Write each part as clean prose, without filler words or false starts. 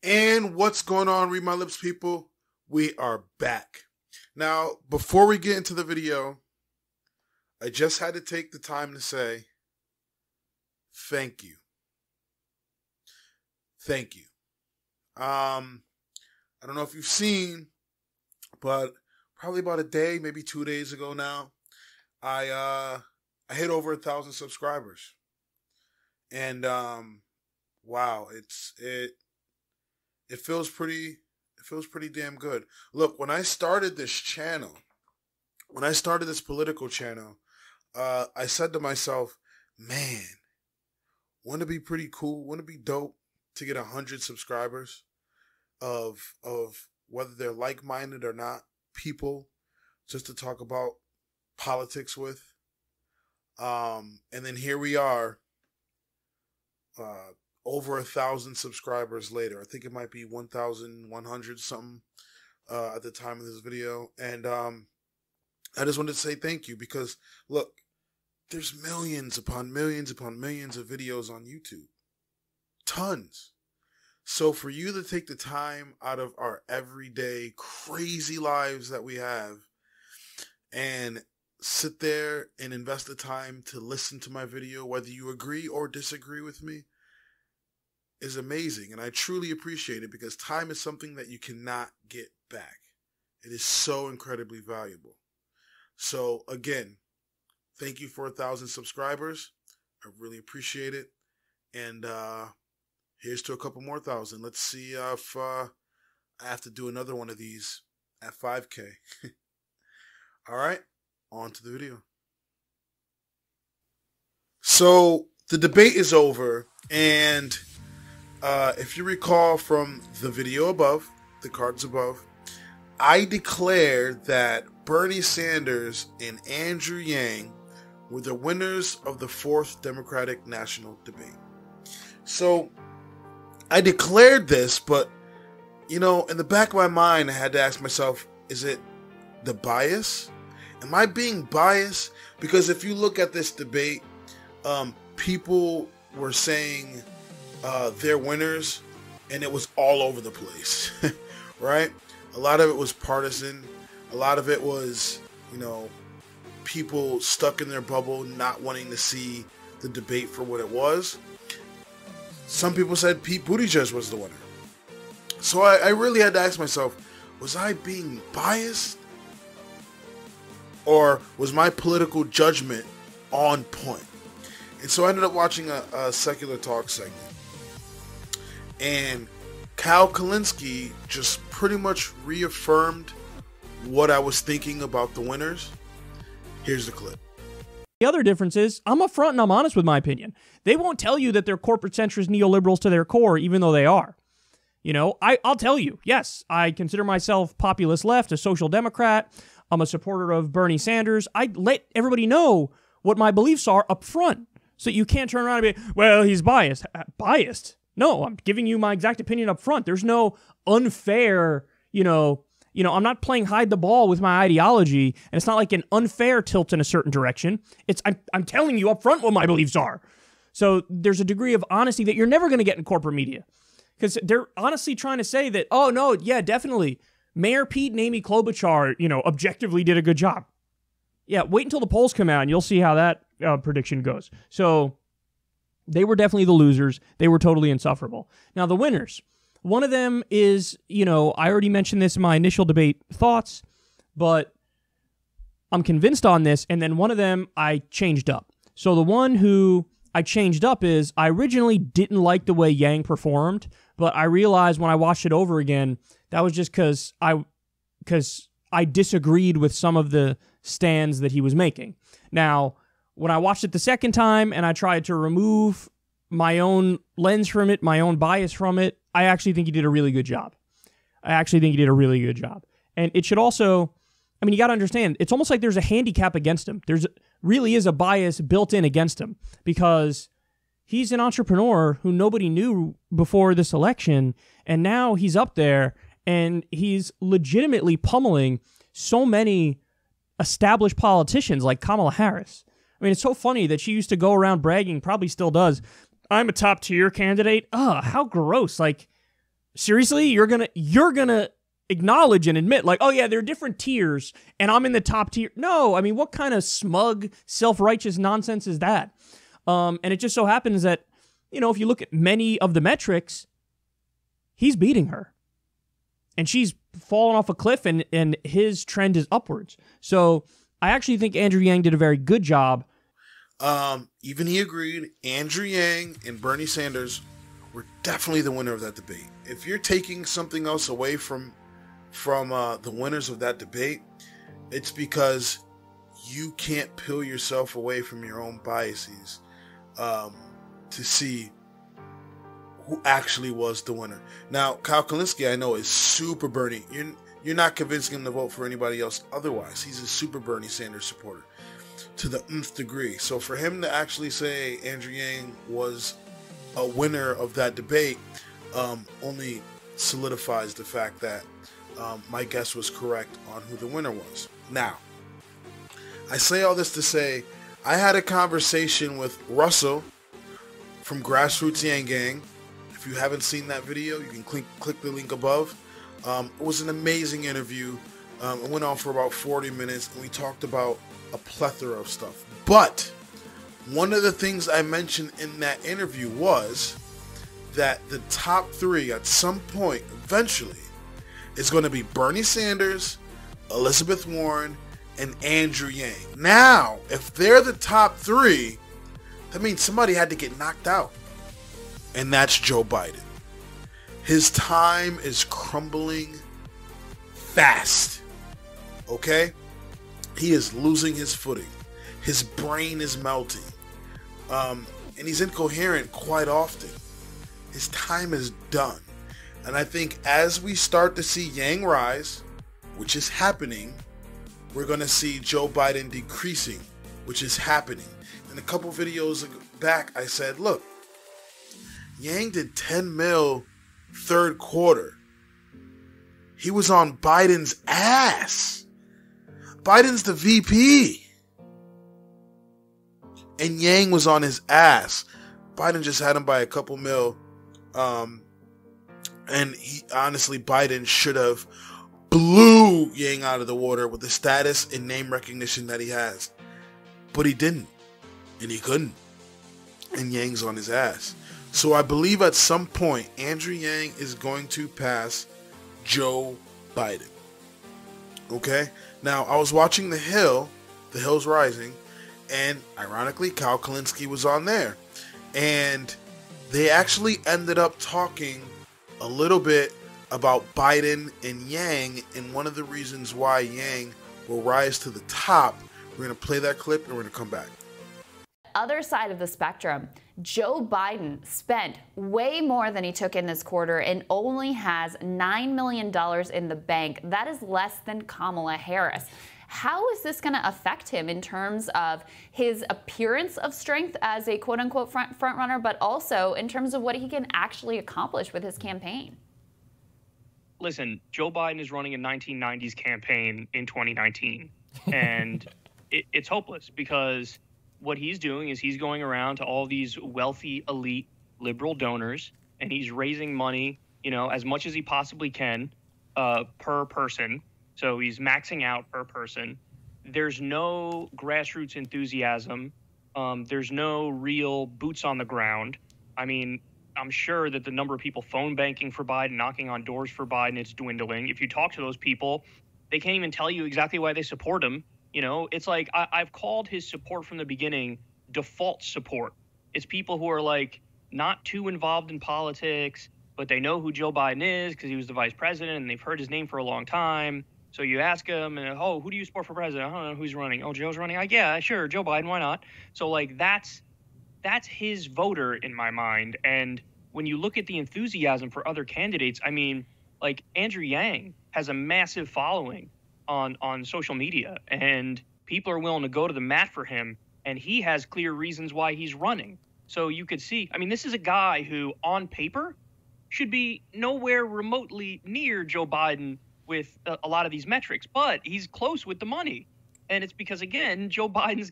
And what's going on, Read My Lips people? We are back. Now, before we get into the video, I just had to take the time to say thank you. Thank you. I don't know if you've seen, but probably about a day, maybe 2 days ago now, I hit over 1,000 subscribers. And wow, it feels pretty damn good. Look, when I started this channel, when I started this political channel, I said to myself, man, wouldn't it be pretty cool? Wouldn't it be dope to get 100 subscribers of whether they're like-minded or not people just to talk about politics with? And then here we are, over 1,000 subscribers later. I think it might be 1,100 something at the time of this video. And I just wanted to say thank you because, look, there's millions upon millions upon millions of videos on YouTube. Tons. So for you to take the time out of our everyday crazy lives that we have and sit there and invest the time to listen to my video, whether you agree or disagree with me, is amazing. And I truly appreciate it because time is something that you cannot get back. It is so incredibly valuable. So again, thank you for 1,000 subscribers. I really appreciate it. And here's to a couple more thousand. Let's see if I have to do another one of these at 5K. All right, on to the video. So the debate is over, and if you recall from the video above, the cards above, I declared that Bernie Sanders and Andrew Yang were the winners of the 4th Democratic National Debate. So I declared this, but, you know, in the back of my mind, I had to ask myself, is it the bias? Am I being biased? Because if you look at this debate, people were saying they're winners, and it was all over the place, right? A lot of it was partisan. A lot of it was, you know, people stuck in their bubble, not wanting to see the debate for what it was. Some people said Pete Buttigieg was the winner. So I really had to ask myself, was I being biased? Or was my political judgment on point? And so I ended up watching a Secular Talk segment. And Cal Kalinske just pretty much reaffirmed what I was thinking about the winners. Here's the clip. The other difference is I'm upfront and I'm honest with my opinion. They won't tell you that they're corporate centrist neoliberals to their core, even though they are. You know, I'll tell you, yes, I consider myself populist left, a social democrat. I'm a supporter of Bernie Sanders. I let everybody know what my beliefs are up front, so you can't turn around and be, well, he's biased. Biased? No, I'm giving you my exact opinion up front. There's no unfair, you know, I'm not playing hide the ball with my ideology, and it's not like an unfair tilt in a certain direction. I'm telling you up front what my beliefs are. So there's a degree of honesty that you're never going to get in corporate media, because they're honestly trying to say that, oh, no, yeah, definitely, Mayor Pete and Amy Klobuchar, you know, objectively did a good job. Yeah, wait until the polls come out, and you'll see how that prediction goes. So they were definitely the losers. They were totally insufferable. Now, the winners. One of them is, you know, I already mentioned this in my initial debate thoughts, but I'm convinced on this, and then one of them I changed up. So the one who I changed up is I originally didn't like the way Yang performed, but I realized when I watched it over again, that was just because I disagreed with some of the stands that he was making. Now, when I watched it the second time and I tried to remove my own lens from it, my own bias from it, I actually think he did a really good job. And it should also, I mean, you got to understand, it's almost like there's a handicap against him. There's really is a bias built in against him because he's an entrepreneur who nobody knew before this election, and now he's up there and he's legitimately pummeling so many established politicians like Kamala Harris. I mean, it's so funny that she used to go around bragging, probably still does, I'm a top-tier candidate. Ugh, how gross. Like, Seriously, you're gonna acknowledge and admit, like, oh yeah, there are different tiers, and I'm in the top tier. No, I mean, what kind of smug, self-righteous nonsense is that? And it just so happens that, if you look at many of the metrics, he's beating her. And she's fallen off a cliff, and his trend is upwards. So I actually think Andrew Yang did a very good job. Even he agreed. Andrew Yang and Bernie Sanders were definitely the winner of that debate. If you're taking something else away from the winners of that debate, it's because you can't peel yourself away from your own biases to see who actually was the winner. Now, Kyle Kalinske, I know, is super Bernie. You're not convincing him to vote for anybody else otherwise. He's a super Bernie Sanders supporter to the nth degree. So for him to actually say Andrew Yang was a winner of that debate only solidifies the fact that my guess was correct on who the winner was. Now, I say all this to say, I had a conversation with Russell from Grassroots Yang Gang. If you haven't seen that video, you can click the link above. It was an amazing interview. It went on for about 40 minutes, and we talked about a plethora of stuff. But one of the things I mentioned in that interview was that the top three at some point, eventually, is going to be Bernie Sanders, Elizabeth Warren, and Andrew Yang. Now, if they're the top three, that means somebody had to get knocked out. And that's Joe Biden. His time is crumbling fast. Okay? He is losing his footing. His brain is melting. And he's incoherent quite often. His time is done. And I think as we start to see Yang rise, which is happening, we're going to see Joe Biden decreasing, which is happening. In a couple videos back, I said, look, Yang did 10 mil third quarter. He was on Biden's ass. Biden's the VP. And Yang was on his ass. Biden just had him by a couple mil. And Biden should have blew Yang out of the water with the status and name recognition that he has. But he didn't. And he couldn't. And Yang's on his ass. So I believe at some point, Andrew Yang is going to pass Joe Biden. Okay? Now, I was watching The Hill, The Hill's Rising, and ironically, Kyle Kalinske was on there. And they actually ended up talking a little bit about Biden and Yang, and one of the reasons why Yang will rise to the top. We're going to play that clip, and we're going to come back. Other side of the spectrum, Joe Biden spent way more than he took in this quarter and only has $9 million in the bank. That is less than Kamala Harris. How is this going to affect him in terms of his appearance of strength as a quote-unquote front runner, but also in terms of what he can actually accomplish with his campaign? Listen, Joe Biden is running a 1990s campaign in 2019, and it's hopeless because what he's doing is he's going around to all these wealthy, elite, liberal donors, and he's raising money, as much as he possibly can per person. So he's maxing out per person. There's no grassroots enthusiasm. There's no real boots on the ground. I mean, I'm sure that the number of people phone banking for Biden, knocking on doors for Biden, it's dwindling. If you talk to those people, they can't even tell you exactly why they support him. It's like I've called his support from the beginning default support. It's people who are like not too involved in politics, but they know who Joe Biden is because he was the vice president and they've heard his name for a long time. So you ask them, and who do you support for president? I don't know who's running. Oh, Joe's running. Yeah, sure, Joe Biden. Why not? So like that's his voter in my mind. And when you look at the enthusiasm for other candidates, I mean, like Andrew Yang has a massive following on social media, and people are willing to go to the mat for him, and he has clear reasons why he's running. So you could see, I mean, this is a guy who on paper should be nowhere remotely near Joe Biden with a lot of these metrics, but he's close with the money. And it's because, again, Joe Biden's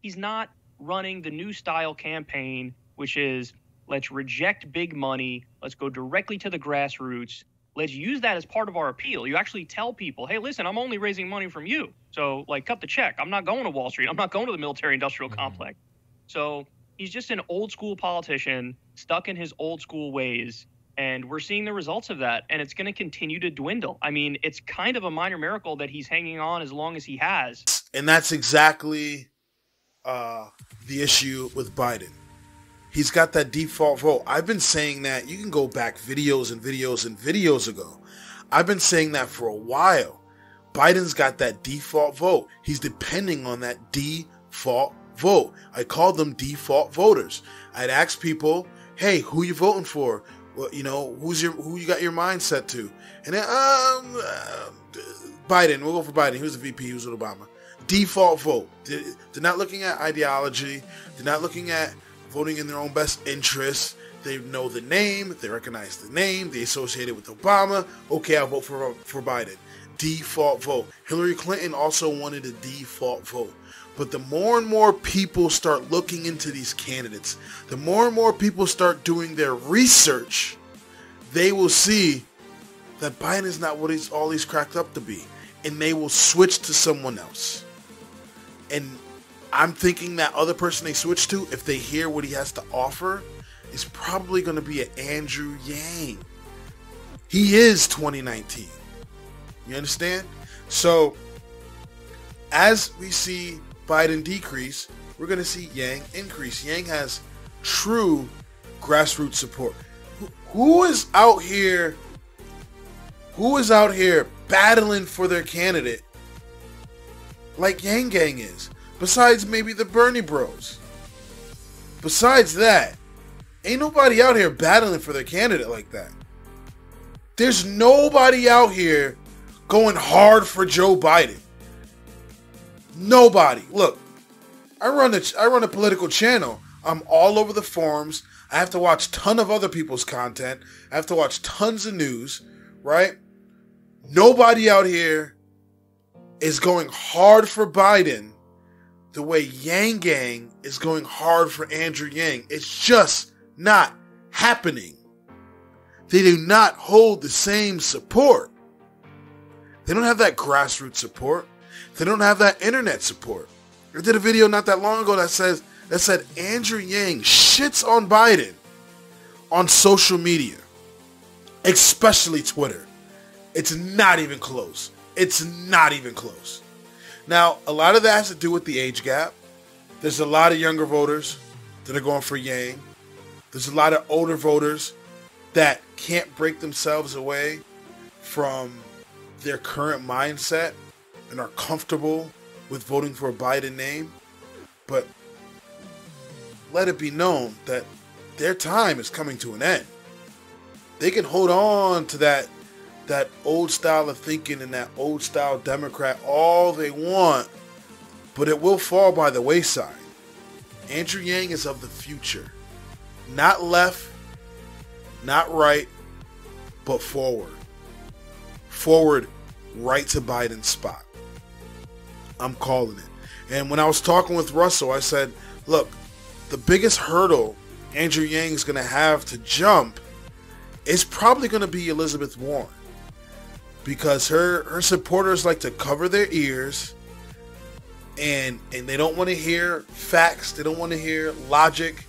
he's not running the new style campaign, which is Let's reject big money. Let's go directly to the grassroots. Let's use that as part of our appeal. You actually tell people, hey, listen, I'm only raising money from you. So, like, cut the check. I'm not going to Wall Street. I'm not going to the military-industrial complex. So he's just an old-school politician stuck in his old-school ways, and we're seeing the results of that, and it's going to continue to dwindle. I mean, it's kind of a minor miracle that he's hanging on as long as he has. And that's exactly the issue with Biden. He's got that default vote. I've been saying that. You can go back videos and videos and videos ago. I've been saying that for a while. Biden's got that default vote. He's depending on that default vote. I called them default voters. I'd ask people, hey, who you voting for? Well, you know, who you got your mind set to? And then, Biden. We'll go for Biden. He was the VP. He was with Obama. Default vote. They're not looking at ideology. They're not looking at voting in their own best interests. They know the name. They recognize the name. They associate it with Obama. Okay, I'll vote for Biden. Default vote. Hillary Clinton also wanted a default vote. But the more and more people start looking into these candidates, the more and more people start doing their research, they will see that Biden is not what he's cracked up to be. And they will switch to someone else. And I'm thinking that other person they switch to, if they hear what he has to offer, is probably going to be an AndrewYang. He is 2019. You understand? So, as we see Biden decrease, we're going to see Yang increase. Yang has true grassroots support. Who is out here battling for their candidate like Yang Gang is? Besides maybe the Bernie bros. Besides that, ain't nobody out here battling for their candidate like that. There's nobody out here going hard for Joe Biden. Nobody. Look, I run a political channel. I'm all over the forums. I have to watch a ton of other people's content. I have to watch tons of news, right? Nobody out here is going hard for Biden the way Yang Gang is going hard for AndrewYang. It's just not happening. They do not hold the same support. They don't have that grassroots support. They don't have that internet support. I did a video not that long ago that said AndrewYang shits on Biden on social media, especially Twitter. It's not even close. It's not even close. Now, a lot of that has to do with the age gap. There's a lot of younger voters that are going for Yang. There's a lot of older voters that can't break themselves away from their current mindset and are comfortable with voting for a Biden name. But let it be known that their time is coming to an end. They can hold on to that old style of thinking and that old style Democrat all they want, but it will fall by the wayside. AndrewYang is of the future. Not left, not right, but forward. Forward, right to Biden's spot. I'm calling it. And when I was talking with Russell, I said, look, the biggest hurdle AndrewYang is going to have to jump is probably going to be Elizabeth Warren. Because her supporters like to cover their ears and they don't want to hear facts. They don't want to hear logic.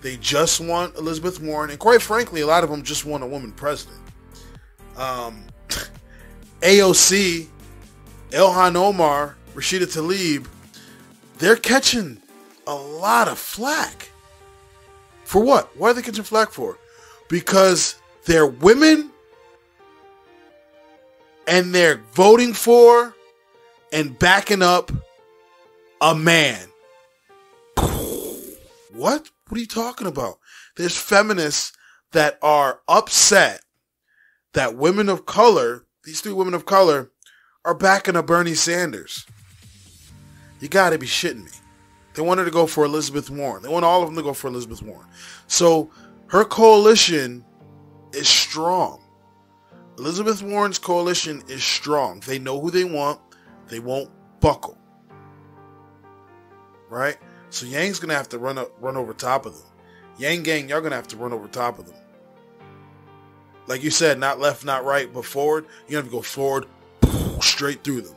They just want Elizabeth Warren. And quite frankly, a lot of them just want a woman president. AOC, Ilhan Omar, Rashida Tlaib, they're catching a lot of flack. For what? What are they catching flack for? Because they're women and they're voting for and backing up a man. What? What are you talking about? There's feminists that are upset that women of color, these three women of color, are backing up Bernie Sanders. You gotta be shitting me. They wanted to go for Elizabeth Warren. They want all of them to go for Elizabeth Warren. So her coalition is strong. Elizabeth Warren's coalition is strong. They know who they want. They won't buckle. Right? So Yang's going to have to run over top of them. Yang Gang, y'all going to have to run over top of them. Like you said, not left, not right, but forward. You have to go forward, straight through them.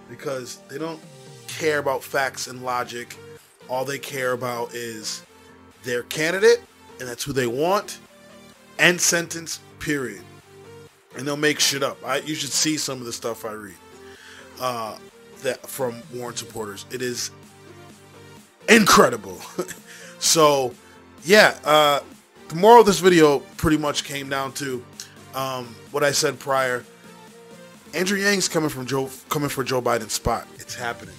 Because they don't care about facts and logic. All they care about is their candidate, and that's who they want. End sentence, period. And they'll make shit up. You should see some of the stuff I read that from Warren supporters. It is incredible. So, yeah, the moral of this video pretty much came down to what I said prior. Andrew Yang's coming for Joe Biden's spot. It's happening.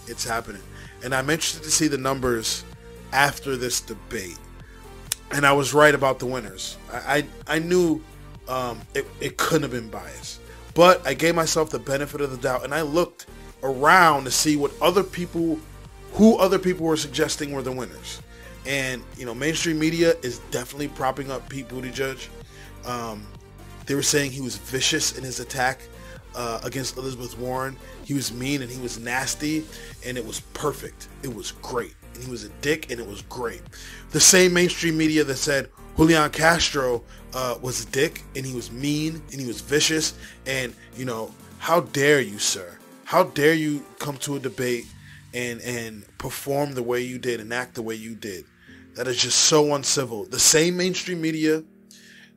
It's happening. And I'm interested to see the numbers after this debate. And I was right about the winners. I knew it couldn't have been biased. But I gave myself the benefit of the doubt, and I looked around to see who other people were suggesting were the winners. And, you know, mainstream media is definitely propping up Pete Buttigieg. They were saying he was vicious in his attack against Elizabeth Warren. He was mean and he was nasty, and it was perfect. It was great. And he was a dick, and it was great. The same mainstream media that said Julian Castro was a dick, and he was mean, and he was vicious, and, you know, how dare you, sir? How dare you come to a debate and perform the way you did and act the way you did? That is just so uncivil. The same mainstream media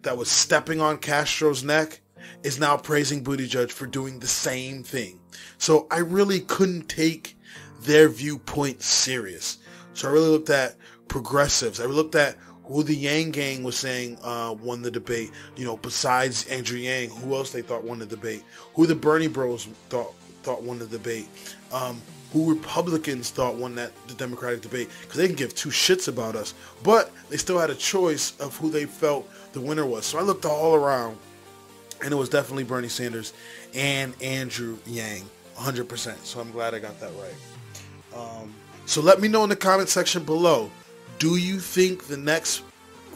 that was stepping on Castro's neck is now praising Buttigieg for doing the same thing. So I really couldn't take their viewpoint serious. So I really looked at progressives. I looked at who the Yang Gang was saying won the debate. You know, besides Andrew Yang, who else they thought won the debate? Who the Bernie Bros thought won the debate? Who Republicans thought won the Democratic debate? Because they can give two shits about us, but they still had a choice of who they felt the winner was. So I looked all around, and it was definitely Bernie Sanders and Andrew Yang, 100%. So I'm glad I got that right. So let me know in the comment section below. Do you think the next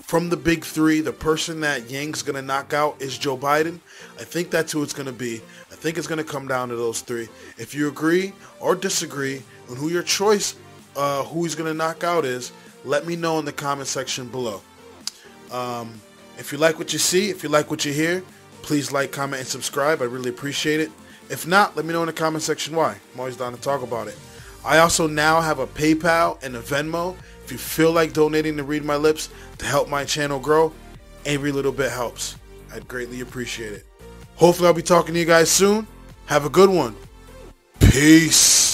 from the big three, the person that Yang's going to knock out is Joe Biden? I think that's who it's going to be. I think it's going to come down to those three. If you agree or disagree on who your choice, who he's going to knock out is, let me know in the comment section below. If you like what you see, if you like what you hear, please like, comment, and subscribe. I really appreciate it. If not, let me know in the comment section why. I'm always down to talk about it. I also now have a PayPal and a Venmo. If you feel like donating to Read My Lips to help my channel grow, every little bit helps. I'd greatly appreciate it. Hopefully I'll be talking to you guys soon. Have a good one. Peace.